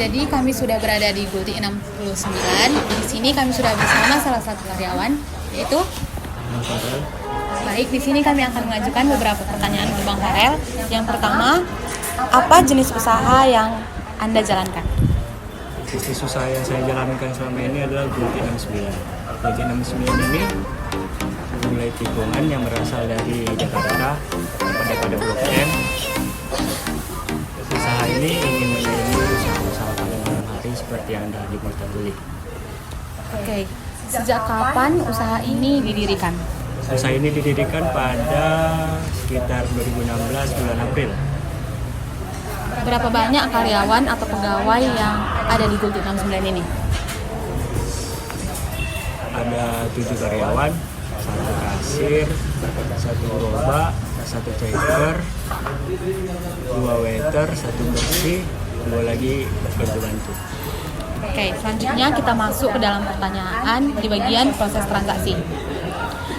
Jadi kami sudah berada di Gultik 69. Di sini kami sudah bersama salah satu karyawan, yaitu Baik, di sini kami akan mengajukan beberapa pertanyaan ke Bang Farel. Yang pertama, apa jenis usaha yang Anda jalankan? Bisnis usaha yang saya jalankan selama ini adalah Gultik 69. Gultik 69 ini mulai tikungan yang berasal dari Jakarta pada Blok M. Usaha ini ingin menjadi usaha pada malam hari seperti yang ada di Kota Tuli. Oke, sejak kapan usaha ini didirikan? Usaha ini didirikan pada sekitar 2016 bulan April. Berapa banyak karyawan atau pegawai yang ada di Gultik 69 ini? Ada 7 karyawan, 1 kasir, 1 gerobak, 1 checker, 2 waiter, 1 bersih, 2 lagi bantu-bantu. Oke, selanjutnya kita masuk ke dalam pertanyaan di bagian proses transaksi.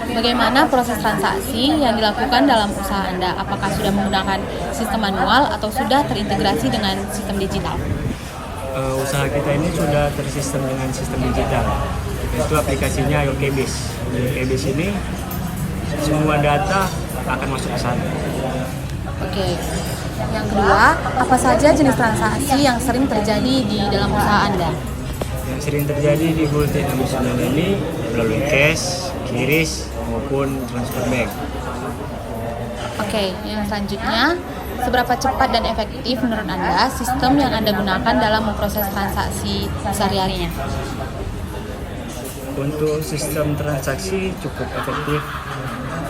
Bagaimana proses transaksi yang dilakukan dalam usaha Anda? Apakah sudah menggunakan sistem manual atau sudah terintegrasi dengan sistem digital? Usaha kita ini sudah tersistem dengan sistem digital. Itu aplikasinya YoKBIS. YoKBIS ini semua data akan masuk ke sana. Oke. Yang kedua, apa saja jenis transaksi yang sering terjadi di dalam usaha Anda? Yang sering terjadi di Gultik 69 ini melalui cash, QRIS, maupun transfer bank. Oke, yang selanjutnya, seberapa cepat dan efektif menurut Anda sistem yang Anda gunakan dalam memproses transaksi sehari-harinya? Untuk sistem transaksi cukup efektif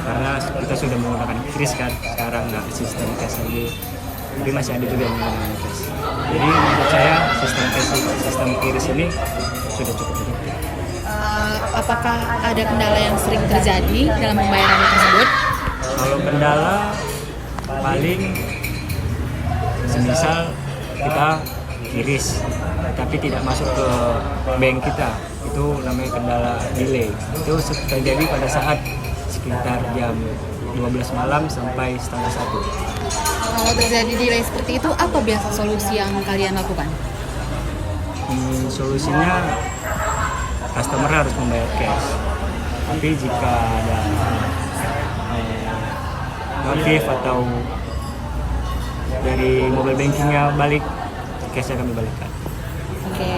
karena kita sudah menggunakan QRIS kan, sekarang nggak sistem cash lagi, tapi masih ada juga yang menggunakan cash. Jadi menurut saya sistem QRIS ini sudah cukup efektif. Apakah ada kendala yang sering terjadi dalam pembayaran tersebut? Kalau kendala paling semisal kita QRIS tapi tidak masuk ke bank kita, itu namanya kendala delay. Itu terjadi pada saat sekitar jam 12 malam sampai setengah 1. Kalau terjadi delay seperti itu, apa biasa solusi yang kalian lakukan? Solusinya customer harus membayar cash. Tapi jika ada notif atau dari mobile bankingnya balik, cashnya kami balikkan. Oke.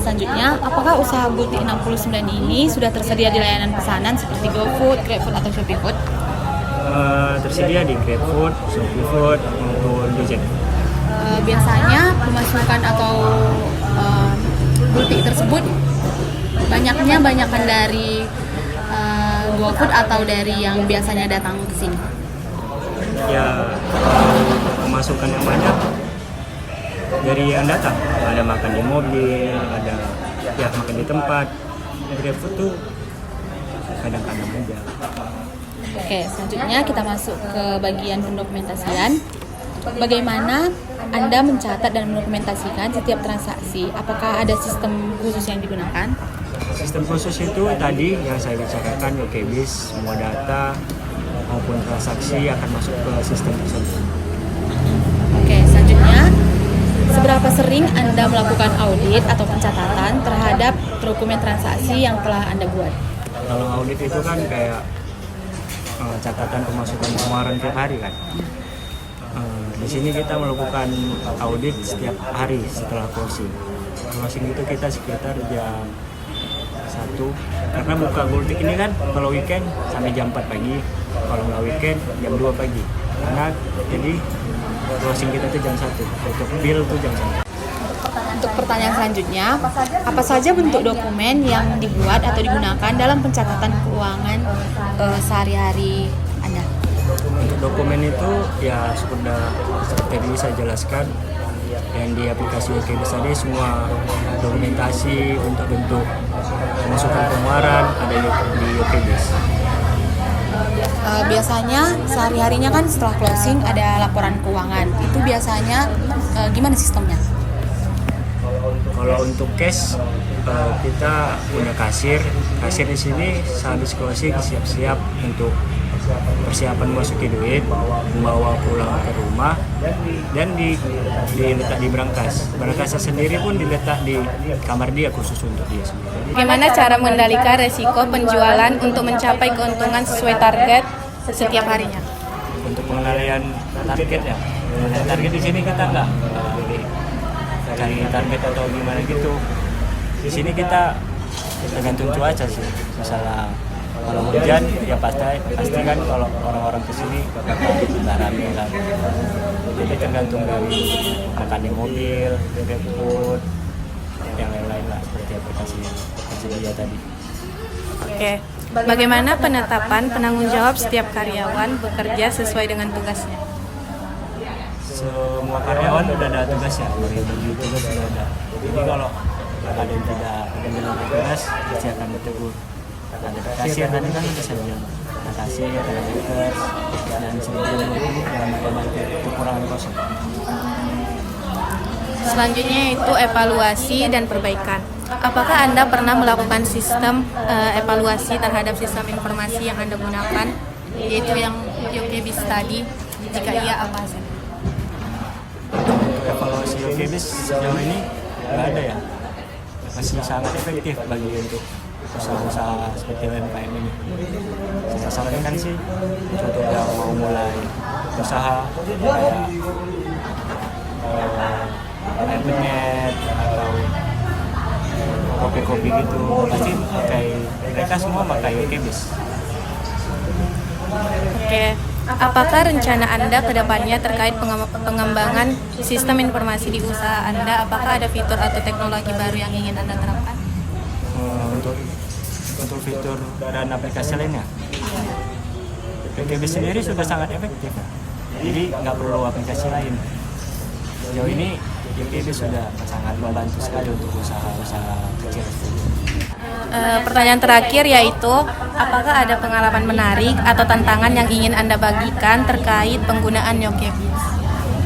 Selanjutnya, apakah usaha Gultik 69 ini sudah tersedia di layanan pesanan seperti GoFood, GrabFood atau ShopeeFood? Tersedia di GrabFood, ShopeeFood maupun Gojek. Biasanya pemasukan atau Gultik tersebut banyakkan dari GoFood atau dari yang biasanya datang ke sini? Ya, pemasukan yang banyak dari yang datang. Ada makan di mobil, ada ya makan di tempat. GrabFood tuh kadang-kadang aja. Oke, selanjutnya kita masuk ke bagian pendokumentasian. Bagaimana Anda mencatat dan mendokumentasikan setiap transaksi? Apakah ada sistem khusus yang digunakan? Sistem khusus itu tadi yang saya bicarakan, YoKBIS, semua data maupun transaksi akan masuk ke sistem tersebut. Oke, selanjutnya, seberapa sering Anda melakukan audit atau pencatatan terhadap dokumen transaksi yang telah Anda buat? Kalau audit itu kan kayak catatan pemasukan pengeluaran tiap hari kan. Di sini kita melakukan audit setiap hari setelah closing. Closing itu kita sekitar jam 1, karena buka Gultik ini kan kalau weekend sampai jam 4 pagi, kalau nggak weekend jam 2 pagi. Karena jadi closing kita tuh jam 1, untuk bill tuh jam 1. Untuk pertanyaan selanjutnya, apa saja bentuk dokumen yang dibuat atau digunakan dalam pencatatan keuangan sehari-hari Anda? Untuk dokumen itu ya sudah seperti tadi saya jelaskan, yang di aplikasi YoKBIS tadi semua dokumentasi untuk bentuk pemasukan pengeluaran ada di YoKBIS. Biasanya sehari-harinya kan setelah closing ada laporan keuangan. Itu biasanya gimana sistemnya? Kalau untuk cash kita punya kasir. Kasir di sini sehabis closing siap-siap untuk persiapan memasuki duit, membawa pulang ke rumah, dan diletak di berangkas. Berangkasnya sendiri pun diletak di kamar dia khusus untuk dia sendiri. Bagaimana cara mengendalikan resiko penjualan untuk mencapai keuntungan sesuai target setiap harinya? Untuk pengendalian target ya, target di sini kita nggak cari target atau gimana gitu. Di sini kita tergantung cuaca sih. Misalnya kalau hujan ya pasti kan kalau orang-orang kesini bakal rame kan. Jadi tergantung dari makan di mobil, GrabFood, yang lain-lain lah seperti aplikasi dia tadi. Oke. Bagaimana penetapan penanggung jawab setiap karyawan bekerja sesuai dengan tugasnya? Semua karyawan udah ada tugasnya, bagi tugas sudah ada. Jadi kalau ada yang tidak menjalankan tugas, pasti akan ditegur. Ada kasir tadi kan bisa bilang, ada kasir, ada workers, dan sebagainya yang membantu kekurangan kosong. Selanjutnya itu evaluasi dan perbaikan. Apakah Anda pernah melakukan sistem evaluasi terhadap sistem informasi yang Anda gunakan, yaitu yang YoKBIS tadi? Jika iya, apa saja? Untuk evaluasi YoKBIS sejauh ini nggak ada ya. Masih sangat efektif bagi untuk usaha-usaha seperti UMKM ini. Saya sarankan sih untuk yang mau mulai usaha kayak penyet atau kopi-kopi gitu, pasti mereka semua pakai YoKBIS. Oke. Apakah rencana Anda ke depannya terkait pengembangan sistem informasi di usaha Anda? Apakah ada fitur atau teknologi baru yang ingin Anda terapkan? Untuk fitur dan aplikasi lainnya, YoKBIS sendiri sudah sangat efektif. Jadi nggak perlu aplikasi lain. Sejauh ini YoKBIS sudah sangat membantu sekali untuk usaha-usaha kecil. Pertanyaan terakhir yaitu, apakah ada pengalaman menarik atau tantangan yang ingin Anda bagikan terkait penggunaan YoKBIS?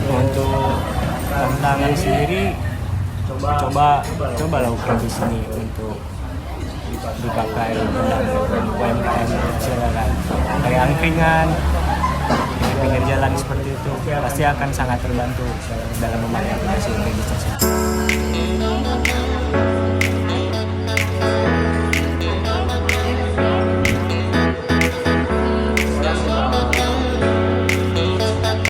Untuk tantangan sendiri, coba lakukan di sini untuk dipakai dalam UMKM kecil kan, kayak angkringan, di pinggir jalan seperti itu, pasti akan sangat terbantu dalam memakai aplikasi YoKBIS tersebut.